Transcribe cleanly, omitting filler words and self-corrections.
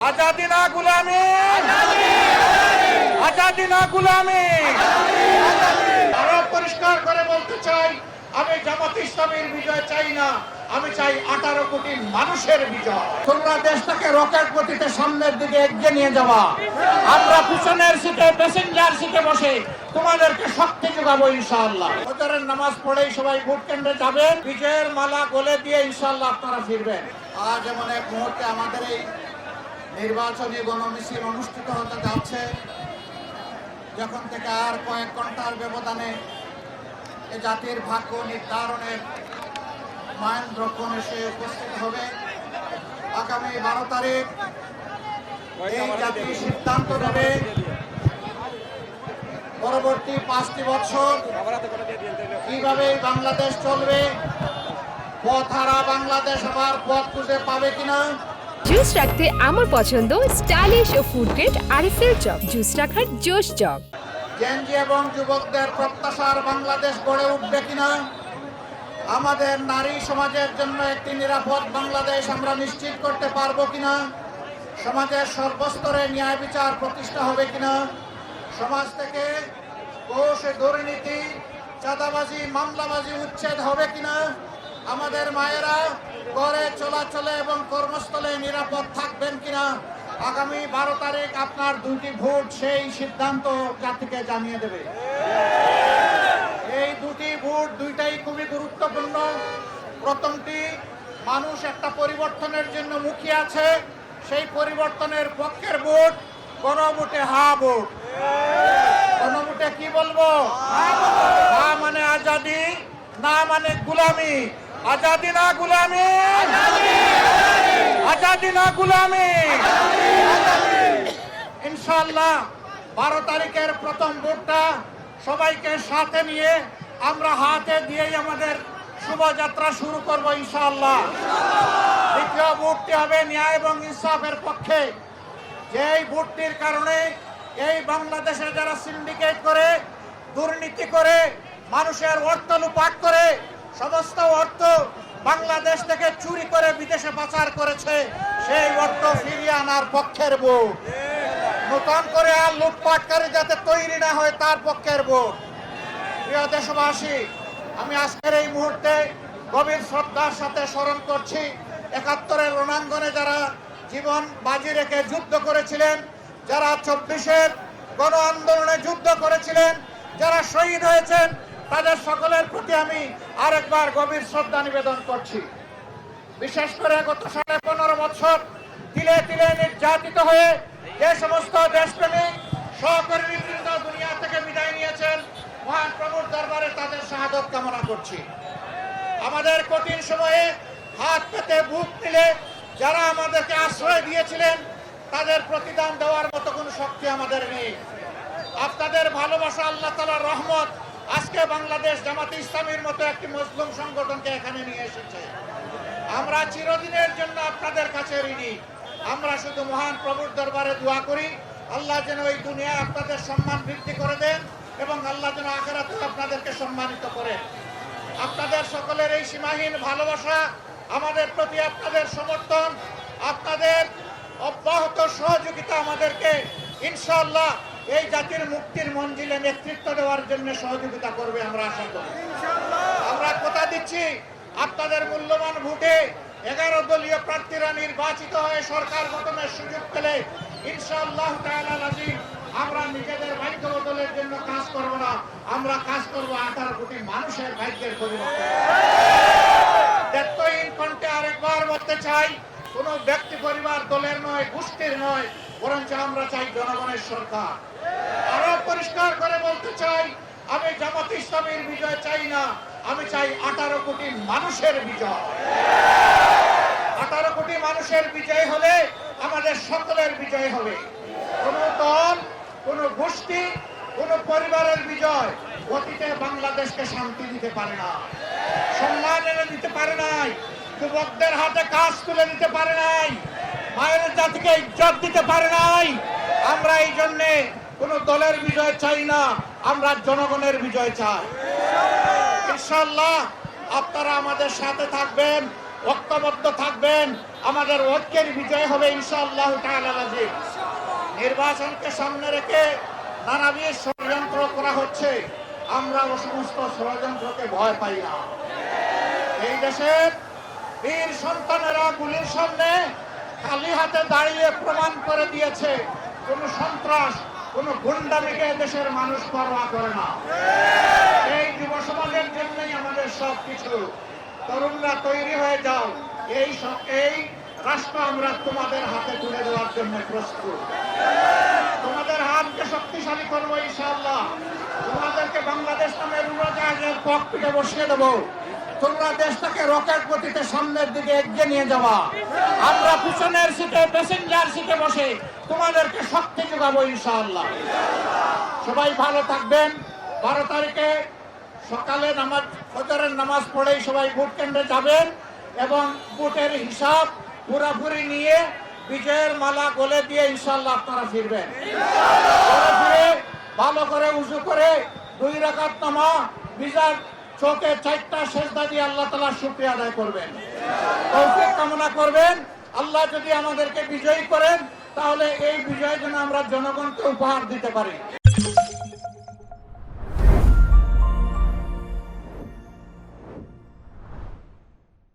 आजादी ना गुलामी, आजादी ना गुलामी। আরো পরিষ্কার করে বলতে চাই, আমি জামাত ইসলামের বিজয় চাই না, আমি চাই 18 কোটি মানুষের বিজয়। তোমরা দেশটাকে রকেট গতিতে সামনের দিকে এগিয়ে নিয়ে যাওয়া, আমরা পিছনের সিটে প্যাসেঞ্জার সিটে বসে তোমাদেরকে শক্তি যোগাবো ইনশাআল্লাহ। ফজরের নামাজ পড়েই সবাই ভোট কেন্দ্রে যাবেন, বিজয়ের মালা গলে দিয়ে ইনশাআল্লাহ আপনারা ফিরবেন। আজ এমন এক মুহূর্তে আমাদের এই নির্বাচনী গণমিছিল অনুষ্ঠিত হতে যাচ্ছে, যখন থেকে আর কয়েক ঘন্টার ব্যবধানে এ জাতির ভাগ্য নির্ধারণের মাহেন্দ্রক্ষণ এসে উপস্থিত হবে। আগামী 12 তারিখ এই জাতি সিদ্ধান্ত নেবে পরবর্তী 5টি বছর কিভাবে বাংলাদেশ চলবে, পথহারা বাংলাদেশ আবার পথ খুঁজে পাবে কিনা। জুস রাখতে আমার পছন্দ স্টাইলিশ ও ফুড গ্রেড আরএফএল চক। জুস রাখার জোশ চক। জেনজি এবং যুবকদের প্রত্যাশার বাংলাদেশ গড়ে উঠবে কিনা। আমাদের নারী সমাজের জন্য একটি নিরাপদ বাংলাদেশ আমরা নিশ্চিত করতে পারবো কিনা। সমাজের সর্বস্তরে ন্যায় বিচার প্রতিষ্ঠা হবে কিনা। সমাজ থেকে ঘুষ, দুর্নীতি, চাঁদাবাজি, মামলাবাজি উচ্ছেদ হবে কিনা। আমাদের মায়েরা ঘরে চলাচলে এবং কর্মস্থলে নিরাপদ থাকবেন কিনা। আগামী 12 তারিখ আপনার 2টি ভোট সেই সিদ্ধান্ত জাতিকে জানিয়ে দেবে। এই 2টি ভোট দুইটাই খুবই গুরুত্বপূর্ণ। প্রথমটি, মানুষ একটা পরিবর্তনের জন্য মুখিয়ে আছে, সেই পরিবর্তনের পক্ষের ভোট, গণভোটে হা ভোট। গণভোটে কি বলবো? হা মানে আজাদি, না মানে গুলামি। आजादी ना गुलामी, आजादी ना गुलामी। ইনশাআল্লাহ 12 তারিখের প্রথম ভোটটা সবাইকে সাথে নিয়ে আমরা হাতে দিয়েই আমাদের শুভযাত্রা শুরু করব ইনশাআল্লাহ। দ্বিতীয় ভোটটি হবে ন্যায় এবং ইনসাফের পক্ষে। যেই ভোটটির কারণে এই বাংলাদেশে যারা সিন্ডিকেট করে, দুর্নীতি করে, মানুষের অর্থ লুপাট করে, সমস্ত অর্থ বাংলাদেশ থেকে চুরি করে বিদেশে পাচার করেছে, সেই অর্থ ফিরিয়ে আনার পক্ষের ভোট। নতুন করে আর লুটপাটকারী যাতে তৈরি না হয় তার পক্ষের ভোট। প্রিয় দেশবাসী, আমি আজকের এই মুহূর্তে গভীর শ্রদ্ধার সাথে স্মরণ করছি 71-এর রণাঙ্গনে যারা জীবন বাজি রেখে যুদ্ধ করেছিলেন, যারা 24-এর গণ আন্দোলনে যুদ্ধ করেছিলেন, যারা শহীদ হয়েছেন, তাদের সকলের প্রতি আমি আরেকবার গভীর শ্রদ্ধা নিবেদন করছি। বিশেষ করে গত 15.5 বছর তিলে তিলে নির্যাতিত হয়ে যে সমস্ত দেশপ্রেমিক সহকর্মীবৃন্দ দুনিয়া থেকে বিদায় নিয়েছেন, মহান প্রভুর দরবারে তাদের শাহাদত কামনা করছি। আমাদের কঠিন সময়ে হাত পেতে বুক মিলে যারা আমাদেরকে আশ্রয় দিয়েছিলেন, তাদের প্রতিদান দেওয়ার মতো কোনো শক্তি আমাদের নেই। আপনাদের ভালোবাসা, আল্লাহ তাআলার রহমত আজকে বাংলাদেশ জামাতে ইসলামীর মতো একটি মুসলিম সংগঠনকে এখানে নিয়ে এসেছে। আমরা চিরদিনের জন্য আপনাদের কাছে ঋণী। আমরা শুধু মহান প্রভুর দরবারে দোয়া করি, আল্লাহ যেন এই দুনিয়ায় আপনাদের সম্মান বৃদ্ধি করে দেন এবং আল্লাহ যেন আখিরাতে আপনাদেরকে সম্মানিত করেন। আপনাদের সকলের এই সীমাহীন ভালোবাসা, আমাদের প্রতি আপনাদের সমর্থন, আপনাদের অব্যাহত সহযোগিতা আমাদেরকে ইনশাআল্লাহ এই জাতির মুক্তির মঞ্জিলে নেতৃত্ব দেওয়ার জন্য সহযোগিতা করবে আমরা আশা করি। আমরা কথা দিচ্ছি, আপনাদের মূল্যবান ভোটে 11 দলীয় প্রার্থীরা নির্বাচিত হয়ে সরকার গঠনের সুযোগ পেলে ইনশাআল্লাহ তাআলা আজিম আমরা নিজেদের ভাগ্য বদলের জন্য কাজ করব না, আমরা কাজ করব 18 কোটি মানুষের ভাগ্যের পরিবর্তন। দায়িত্বহীন কণ্ঠে আরেকবার বলতে চাই, কোন ব্যক্তি, পরিবার, দলের নয়, গোষ্ঠীর নয়, বরঞ্চ আমরা চাই জনগণের সরকার। আরো পরিষ্কার করে বলতে চাই, আমি জামাত ইসলামের বিজয় চাই না, আমি চাই 18 কোটি মানুষের বিজয়। 18 কোটি মানুষের বিজয় হলে আমাদের সকলের বিজয় হবে। কোন দল, কোন গোষ্ঠী, কোন পরিবারের বিজয় অতীতে বাংলাদেশকে শান্তি দিতে পারে না, সম্মান এনে দিতে পারে নাই, যুবকদের হাতে কাজ তুলে দিতে পারে নাই, মায়ের জাতিকে ইজ্জত দিতে পারে নাই। আমরা এই জন্যে কোন দলের বিজয় চাই না, আমরা জনগণের বিজয় চাই। ইনশাআল্লাহ আপনারা আমাদের সাথে থাকবেন, ঐক্যবদ্ধ থাকবেন, আমাদের ঐক্যের বিজয় হবে ইনশাআল্লাহ তাআলা আজিজ। নির্বাচনকে সামনে রেখে নানাবিধ ষড়যন্ত্র করা হচ্ছে, আমরা ও সমস্ত ষড়যন্ত্রকে ভয় পাই না। এই দেশের বীর সন্তানেরা গুলির সামনে খালি হাতে দাঁড়িয়ে প্রমাণ করে দিয়েছে কোন সন্ত্রাস, কোন গুন্ডামিকে দেশের মানুষ পরোয়া করে না। এই যুব সমাজের জন্যই আমাদের সবকিছু। তরুণরা তৈরি হয়ে যাও, এই রাষ্ট্র আমরা তোমাদের হাতে তুলে দেওয়ার জন্য প্রস্তুত। তোমাদের হাতকে শক্তিশালী করবো ইনশাআল্লাহ। তোমাদেরকে বাংলাদেশ নামের উড়োজাহাজের ককপিটে বসিয়ে দেবো। তোমরা দেশটাকে রকেট গতিতে সামনের দিকে এগিয়ে নিয়ে যাওয়া, আমরা পিছনের সিটে প্যাসেঞ্জার সিটে বসে তোমাদেরকে শক্তি যোগাবো ইনশাআল্লাহ। সবাই ভালো থাকবেন। 12 তারিখে সকালে নামাজ, ফজরের নামাজ পড়েই সবাই ভোট কেন্দ্রে যাবেন এবং ভোটের হিসাব পুরাপুরি নিয়ে বিজয়ের মালা গলে দিয়ে ইনশাআল্লাহ আপনারা ফিরবেন। ঘরে ফিরে ভালো করে উজু করে 2 রাকাত নামাজ বিজার চোখে 4টা সেজদা দিয়ে আল্লাহ তাআলার শুকরিয়া আদায় করবেন, তৌফিক কামনা করবেন। আল্লাহ যদি আমাদেরকে বিজয়ী করেন তাহলে এই বিজয় যেন আমরা জনগণকে উপহার দিতে পারি।